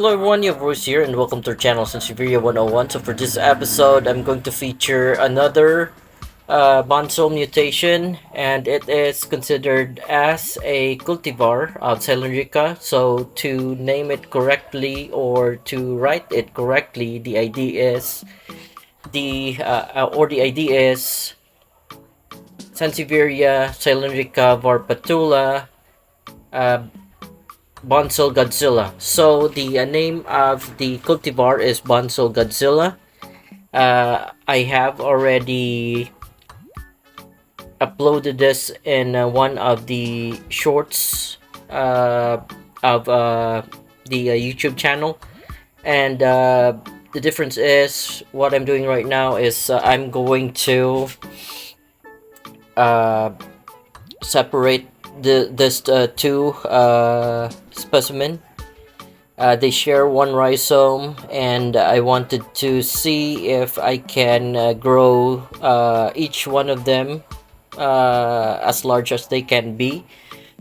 Hello everyone, your voice here and welcome to our channel Sansevieria 101. So for this episode, I'm going to feature another Boncel mutation, and it is considered as a cultivar of cylindrica. So to name it correctly or to write it correctly, the idea is Sansevieria cylindrica patula uh, Boncel Godzilla. So the name of the cultivar is Boncel Godzilla. I have already uploaded this in one of the shorts of the YouTube channel, and the difference is what I'm doing right now is I'm going to separate this two specimen. They share one rhizome, and I wanted to see if I can grow each one of them as large as they can be.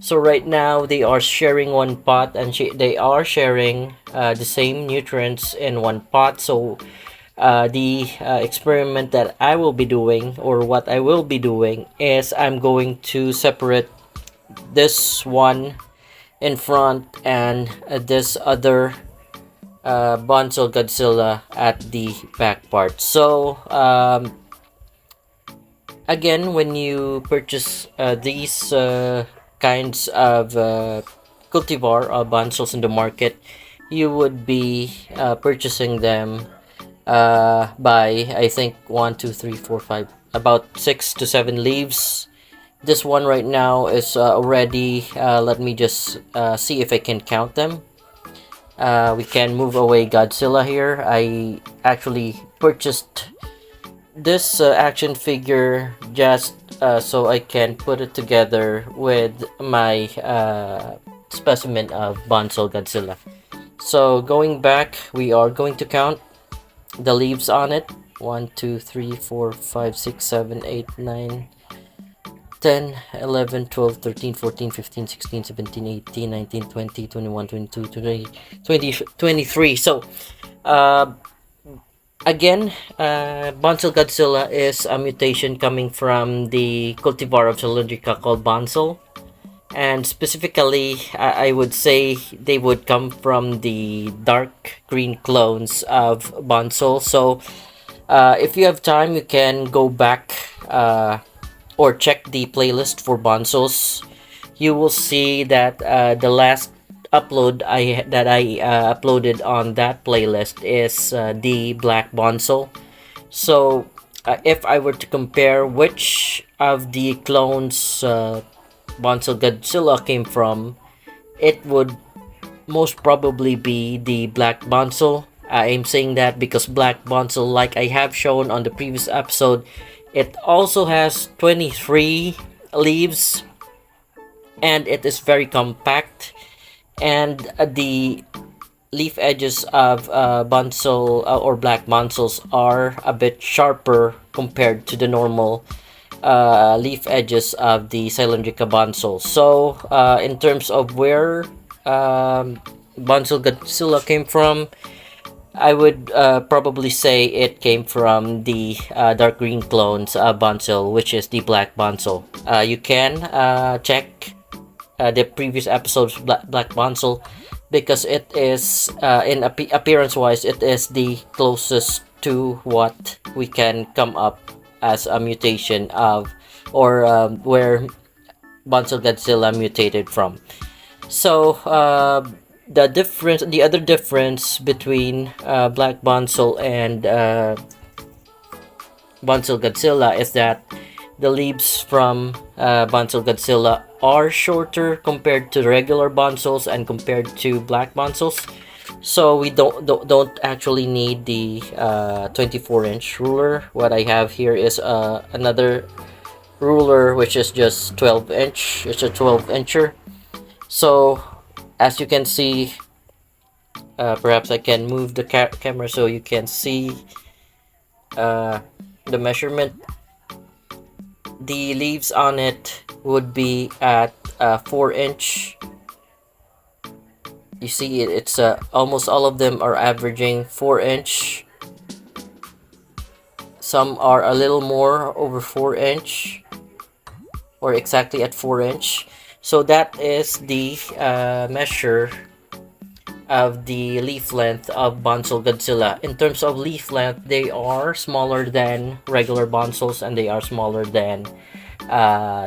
So right now they are sharing one pot, and they are sharing the same nutrients in one pot. So the experiment that I will be doing, or what I will be doing, is I'm going to separate this one in front and this other Boncel Godzilla at the back part. So again, when you purchase these kinds of cultivar Boncels in the market, you would be purchasing them by, I think, 1 2 3 4 5, about 6 to 7 leaves. This one right now is already, let me just see if I can count them. We can move away Godzilla here. I actually purchased this action figure just so I can put it together with my specimen of Boncel Godzilla. So going back, we are going to count the leaves on it. 1 2 3 4 5 6 7 8 9 10, 11, 12, 13, 14, 15, 16, 17, 18, 19, 20, 21, 22, 20, 23. So, again, Boncel Godzilla is a mutation coming from the cultivar of cylindrica called Boncel. And specifically, I would say they would come from the dark green clones of Boncel. So, if you have time, you can go back or check the playlist for Boncels. You will see that the last upload I uploaded on that playlist is the black Boncel. So if I were to compare which of the clones Boncel Godzilla came from, it would most probably be the black Boncel. I'm saying that because black Boncel, like I have shown on the previous episode, it also has 23 leaves, and it is very compact, and the leaf edges of Boncel or black Boncels are a bit sharper compared to the normal leaf edges of the cylindrica Boncel. So in terms of where Boncel Godzilla came from, I would probably say it came from the dark green clones Boncel, which is the black Boncel. You can check the previous episodes of black Boncel, because it is in appearance wise, it is the closest to what we can come up as a mutation of, or where Boncel Godzilla mutated from. So the other difference between black Boncel and Boncel Godzilla is that the leaves from Boncel Godzilla are shorter compared to regular Boncels and compared to black Boncels. So we don't actually need the 24-inch ruler. What I have here is another ruler, which is just 12-inch. It's a 12-incher. So as you can see, perhaps I can move the camera so you can see the measurement. The leaves on it would be at 4-inch You see it's almost all of them are averaging 4 inch. Some are a little more over 4 inch, or exactly at 4 inch. So that is the measure of the leaf length of Boncel Godzilla. In terms of leaf length, they are smaller than regular Boncels, and they are smaller than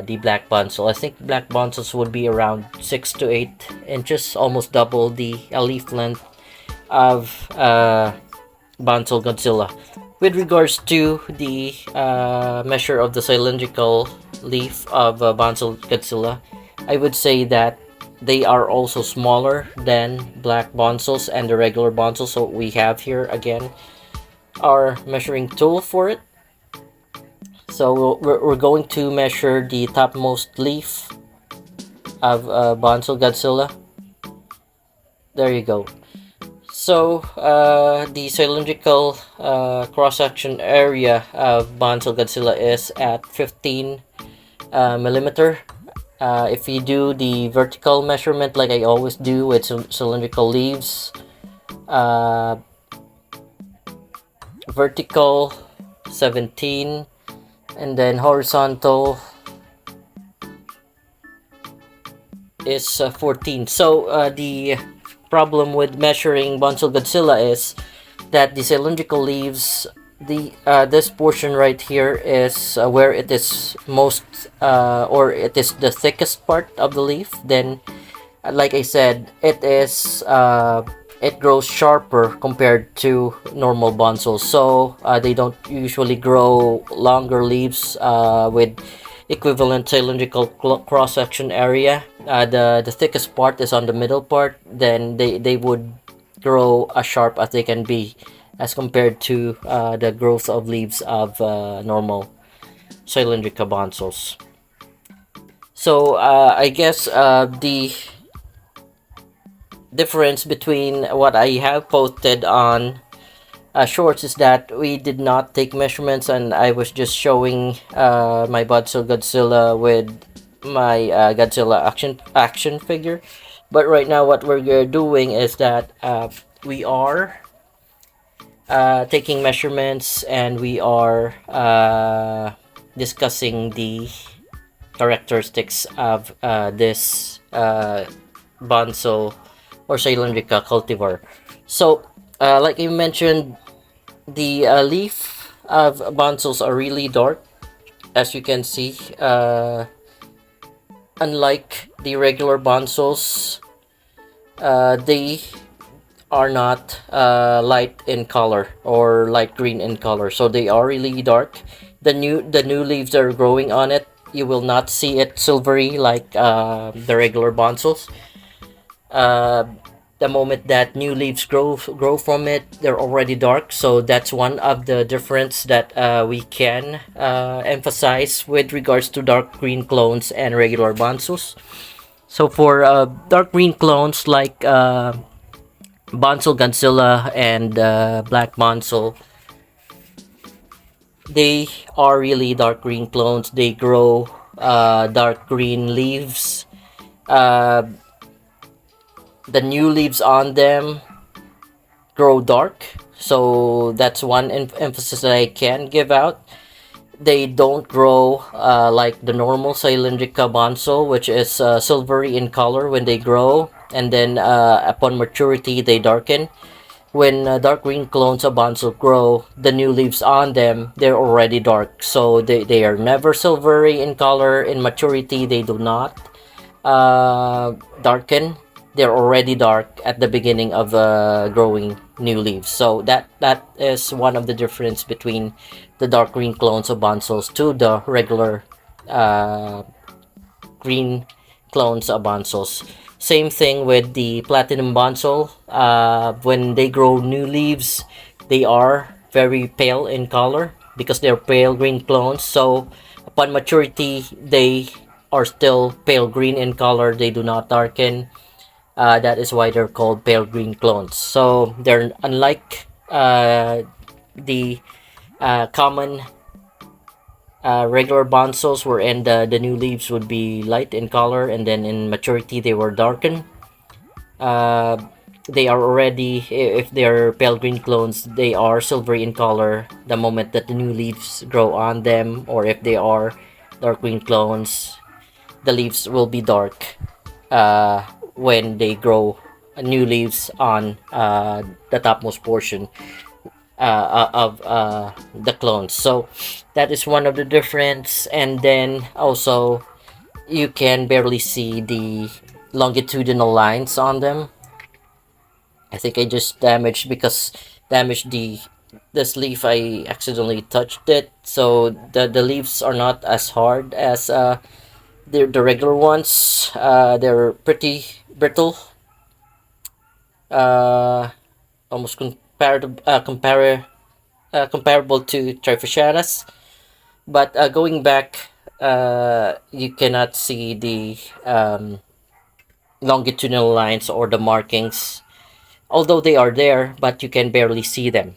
the black Boncel. I think black Boncels would be around 6 to 8 inches, almost double the leaf length of Boncel Godzilla. With regards to the measure of the cylindrical leaf of Boncel Godzilla, I would say that they are also smaller than black Boncels and the regular Boncel. So we have here again our measuring tool for it. So we're going to measure the topmost leaf of Boncel Godzilla. There you go. So the cylindrical cross-section area of Boncel Godzilla is at 15 millimeter. If you do the vertical measurement like I always do with cylindrical leaves, vertical 17, and then horizontal is 14. So the problem with measuring Boncel Godzilla is that the cylindrical leaves, this portion right here is where it is most or it is the thickest part of the leaf. Then like I said, it grows sharper compared to normal Boncels. So they don't usually grow longer leaves with equivalent cylindrical cross-section area. The thickest part is on the middle part. Then they would grow as sharp as they can be as compared to the growth of leaves of normal cylindrica Boncels. So I guess the difference between what I have posted on shorts is that we did not take measurements, and I was just showing my Boncel Godzilla with my Godzilla action figure. But right now what we're doing is that we are taking measurements, and we are discussing the characteristics of this Boncel or cylindrica cultivar. So like you mentioned, the leaf of Boncels are really dark, as you can see. Unlike the regular Boncels, they are not light in color or light green in color, so they are really dark. The new leaves that are growing on it, you will not see it silvery like the regular Boncels. The moment that new leaves grow from it, they're already dark. So that's one of the difference that we can emphasize with regards to dark green clones and regular Boncels. So for dark green clones like Boncel Godzilla and black Boncel, they are really dark green clones. They grow dark green leaves. The new leaves on them grow dark, so that's one emphasis that I can give out. They don't grow like the normal cylindrica Boncel, which is silvery in color when they grow, and then upon maturity they darken. When dark green clones of Boncel grow, the new leaves on them, they're already dark, so they are never silvery in color. In maturity they do not darken. They're already dark at the beginning of growing new leaves. So that is one of the difference between the dark green clones of Boncels to the regular green clones of Boncels. Same thing with the platinum Boncel. When they grow new leaves, they are very pale in color because they're pale green clones. So upon maturity, they are still pale green in color. They do not darken. That is why they're called pale green clones. So they're unlike the common regular Boncels, wherein the new leaves would be light in color and then in maturity they were darkened. uh, they are already, if they're pale green clones, they are silvery in color the moment that the new leaves grow on them. Or if they are dark green clones, the leaves will be dark when they grow new leaves on the topmost portion of the clones. So that is one of the difference. And then also you can barely see the longitudinal lines on them. I think I just damaged the this leaf. I accidentally touched it, so the leaves are not as hard as the regular ones. They're pretty brittle, uh, almost comparable to Trifasciatus. But going back, you cannot see the longitudinal lines or the markings, although they are there, but you can barely see them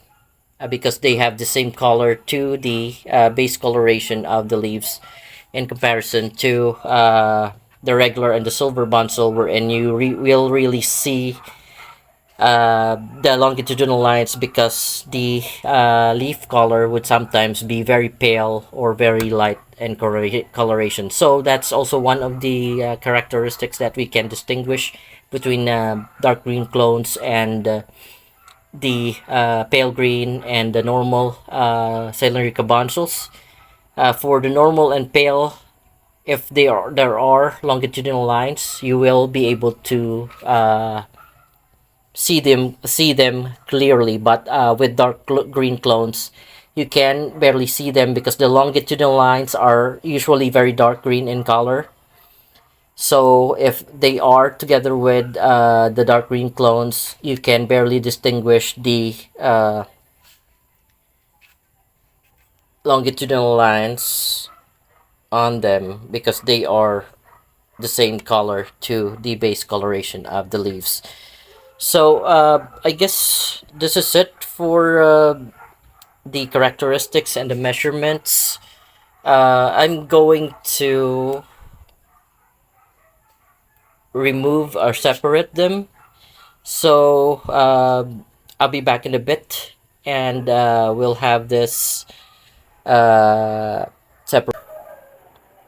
because they have the same color to the base coloration of the leaves in comparison to the regular and the silver bonsal, wherein you will really see the longitudinal lines because the leaf color would sometimes be very pale or very light in coloration. So that's also one of the characteristics that we can distinguish between dark green clones and the pale green and the normal cylindrica boncels. For the normal and pale, if there are longitudinal lines, you will be able to see them clearly. But with dark green clones, you can barely see them because the longitudinal lines are usually very dark green in color. So if they are together with the dark green clones, you can barely distinguish the longitudinal lines on them because they are the same color to the base coloration of the leaves. So I guess this is it for the characteristics and the measurements. I'm going to remove or separate them. So I'll be back in a bit, and we'll have this separate.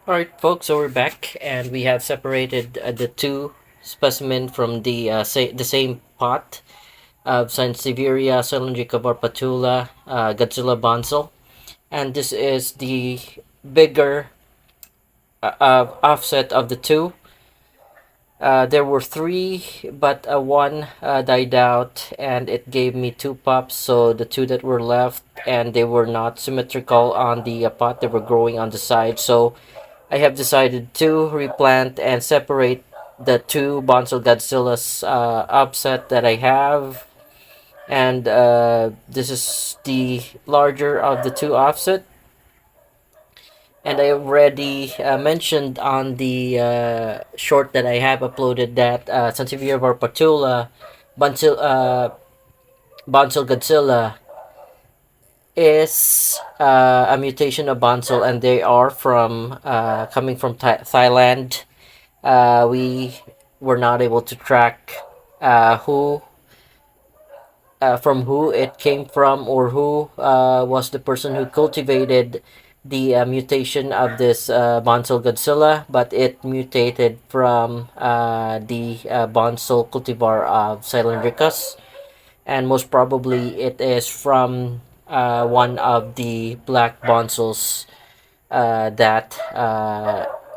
All right, folks. So we're back, and we have separated the two specimen from the same pot of Sansevieria, cylindrica, patula, Godzilla Boncel, and this is the bigger offset of the two. There were three, but one died out, and it gave me two pups. So the two that were left, and they were not symmetrical on the pot; they were growing on the side. So I have decided to replant and separate the two Bonsal Godzillas offset that I have, and this is the larger of the two offset. And I already mentioned on the short that I have uploaded that Sansevieria patula, Boncel, Boncel Godzilla is a mutation of Bonsal, and they are from coming from Thailand. We were not able to track who from who it came from, or who was the person who cultivated the mutation of this Bonsal Godzilla, but it mutated from the Bonsal cultivar of cylindricus, and most probably it is from one of the black Bonsals that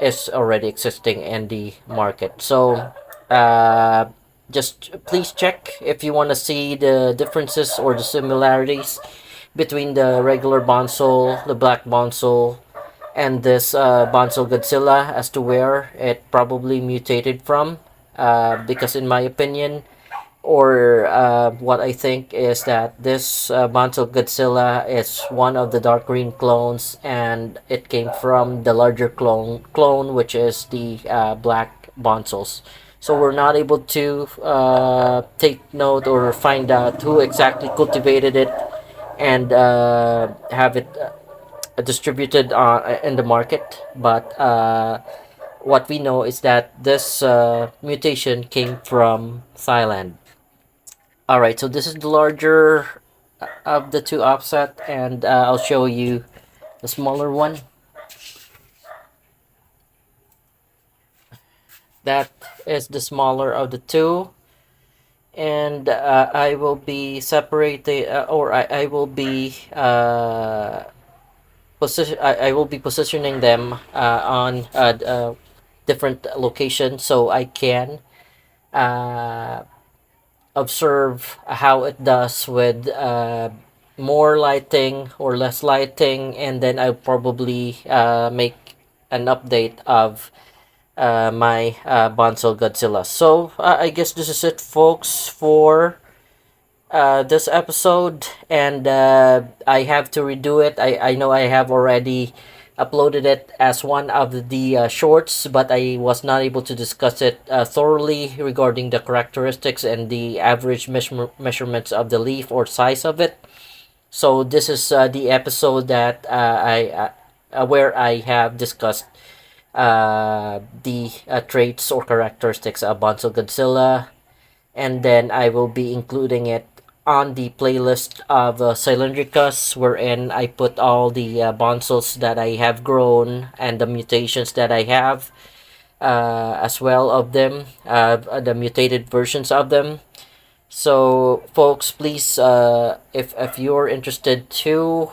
is already existing in the market. So uh, just please check if you want to see the differences or the similarities between the regular Bonsal, the black Bonsal, and this Bonsal Godzilla as to where it probably mutated from. Because in my opinion, or what I think is that this Bonsal Godzilla is one of the dark green clones, and it came from the larger clone, which is the black Bonsals. So we're not able to take note or find out who exactly cultivated it and have it distributed in the market, but what we know is that this mutation came from Thailand. All right, so this is the larger of the two offset, and I'll show you the smaller one. That is the smaller of the two, and I will be separating, or I will be I will be positioning them on different locations so I can uh, observe how it does with more lighting or less lighting, and then I'll probably make an update of my Bonsal Godzilla. So I guess this is it, folks, for this episode, and I have to redo it. I know I have already uploaded it as one of the shorts, but I was not able to discuss it thoroughly regarding the characteristics and the average measurements of the leaf or size of it. So this is the episode that I where I have discussed the traits or characteristics of Bonsal Godzilla, and then I will be including it on the playlist of cylindricas, wherein I put all the bonsals that I have grown and the mutations that I have, as well of them, the mutated versions of them. So, folks, please, if you're interested to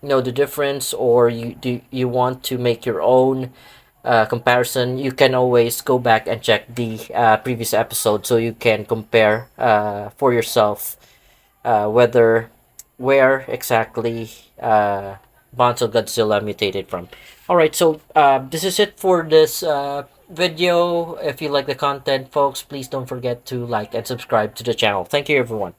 know the difference, or you want to make your own comparison, you can always go back and check the previous episode so you can compare for yourself whether where exactly Bonsal Godzilla mutated from. All right, so this is it for this video. If you like the content, folks, please don't forget to like and subscribe to the channel. Thank you, everyone.